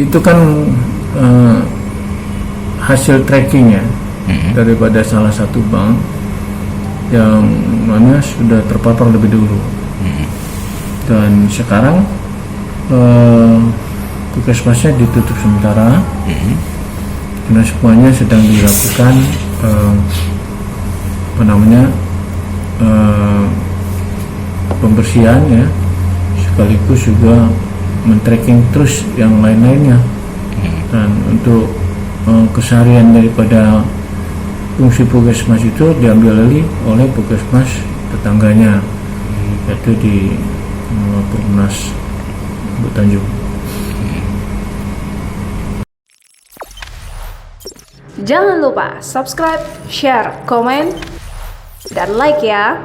itu kan hasil tracking ya daripada salah satu bank yang mana sudah terpapar lebih dulu. Dan sekarang puskesmasnya ditutup sementara karena semuanya sedang dilakukan pembersihan ya, sekaligus juga men-tracking terus yang lain-lainnya. Dan untuk keseharian daripada fungsi puskesmas itu diambil alih oleh puskesmas tetangganya, yaitu di Perumnas Bukit Tanjung. Jangan lupa subscribe, share, komen, dan like ya.